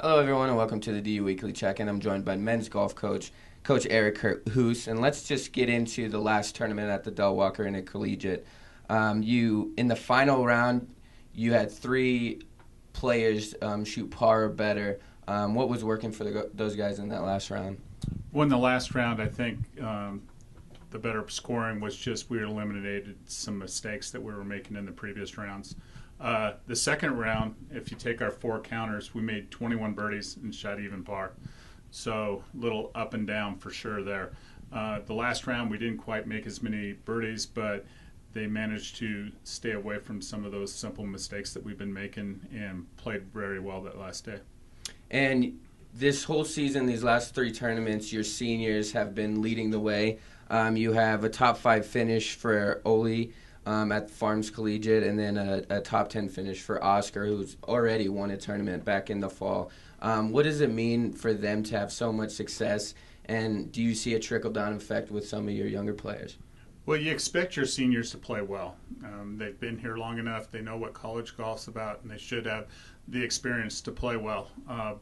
Hello, everyone, and welcome to the DU Weekly Check-In. I'm joined by men's golf coach, Coach Eric Hoos, and let's just get into the last tournament at the Walker Intercollegiate. In the final round, you had three players shoot par or better. What was working for those guys in that last round? Well, in the last round, I think the better scoring was just we eliminated some mistakes that we were making in the previous rounds. The second round, if you take our four counters, we made 21 birdies and shot even par. So a little up and down for sure there. The last round, we didn't quite make as many birdies, but they managed to stay away from some of those simple mistakes that we've been making and played very well that last day. And this whole season, these last three tournaments, your seniors have been leading the way. You have a top 5 finish for Ole at Farms Collegiate, and then a top 10 finish for Oscar, who's already won a tournament back in the fall. What does it mean for them to have so much success, and do you see a trickle-down effect with some of your younger players? Well, you expect your seniors to play well. They've been here long enough. They know what college golf's about, and they should have the experience to play well.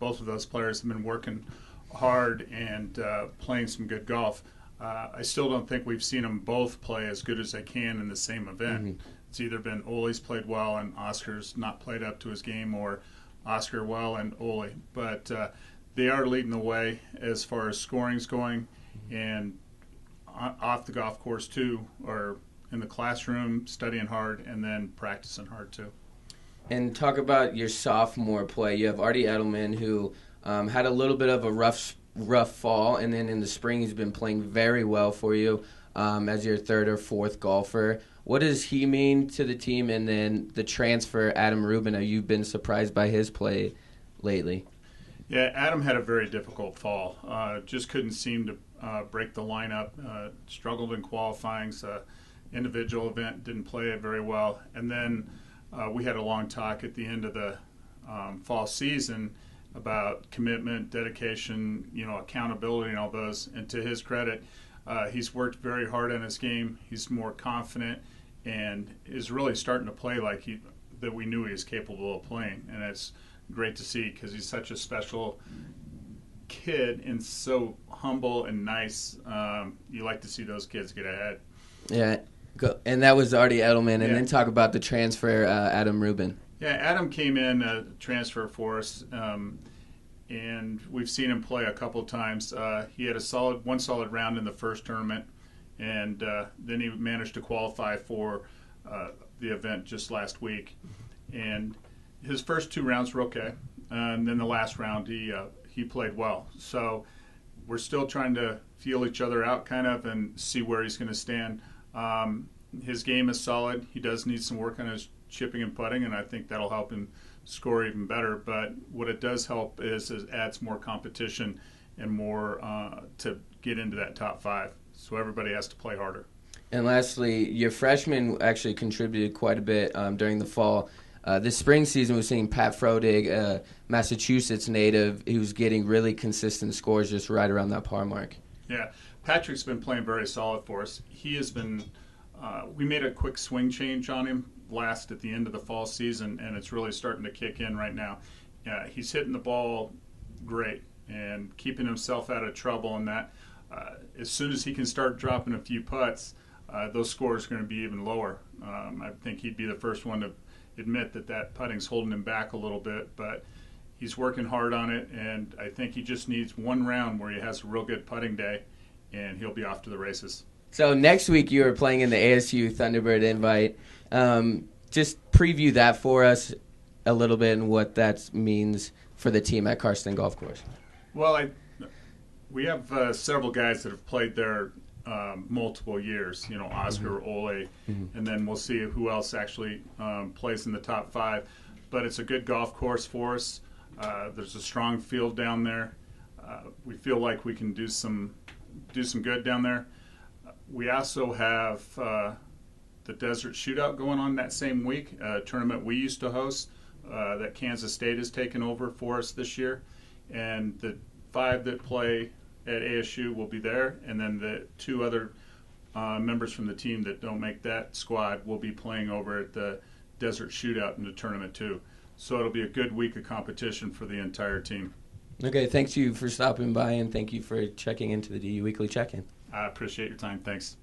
Both of those players have been working hard and playing some good golf. I still don't think we've seen them both play as good as they can in the same event. Mm-hmm. It's either been Ole's played well and Oscar's not played up to his game, or Oscar well and Ole. But they are leading the way as far as scoring's going, and off the golf course too, or in the classroom studying hard and then practicing hard too. And talk about your sophomore play. You have Artie Edelman, who had a little bit of a rough fall, and then in the spring he's been playing very well for you as your third or fourth golfer. What does he mean to the team? And then the transfer, Adam Rubin, have you been surprised by his play lately? Yeah, Adam had a very difficult fall. Just couldn't seem to break the lineup. Struggled in qualifying. Individual event, didn't play it very well. And then we had a long talk at the end of the fall season about commitment, dedication, accountability, and all those. And to his credit, he's worked very hard on his game. He's more confident and is really starting to play like that we knew he was capable of playing. And it's great to see because he's such a special kid and so humble and nice. You like to see those kids get ahead. Yeah, and that was Artie Edelman. And then talk about the transfer, Adam Rubin. Yeah, Adam came in a transfer for us, and we've seen him play a couple of times. He had one solid round in the first tournament, and then he managed to qualify for the event just last week. And his first two rounds were okay, and then the last round he played well. So we're still trying to feel each other out kind of and see where he's going to stand. His game is solid. He does need some work on his chipping and putting, and I think that'll help him score even better. But what it does help is it adds more competition and more to get into that top 5. So everybody has to play harder. And lastly, your freshmen actually contributed quite a bit during the fall. This spring season, we're seeing Pat Frodig, Massachusetts native, who's getting really consistent scores just right around that par mark. Yeah, Patrick's been playing very solid for us. He has been we made a quick swing change on him at the end of the fall season, and it's really starting to kick in right now. Yeah, he's hitting the ball great and keeping himself out of trouble, and that as soon as he can start dropping a few putts, those scores are going to be even lower. I think he'd be the first one to admit that putting's holding him back a little bit, but he's working hard on it, and I think he just needs one round where he has a real good putting day, and he'll be off to the races. So next week you are playing in the ASU Thunderbird Invite. Just preview that for us a little bit and what that means for the team at Karsten Golf Course. Well, we have several guys that have played there multiple years, Oscar, Ole, and then we'll see who else actually plays in the top 5. But it's a good golf course for us. There's a strong field down there. We feel like we can do some good down there. We also have the Desert Shootout going on that same week, a tournament we used to host that Kansas State has taken over for us this year. And the 5 that play at ASU will be there, and then the 2 other members from the team that don't make that squad will be playing over at the Desert Shootout in the tournament too. So it'll be a good week of competition for the entire team. Okay, thanks you for stopping by, and thank you for checking into the DU Weekly Check-In. I appreciate your time. Thanks.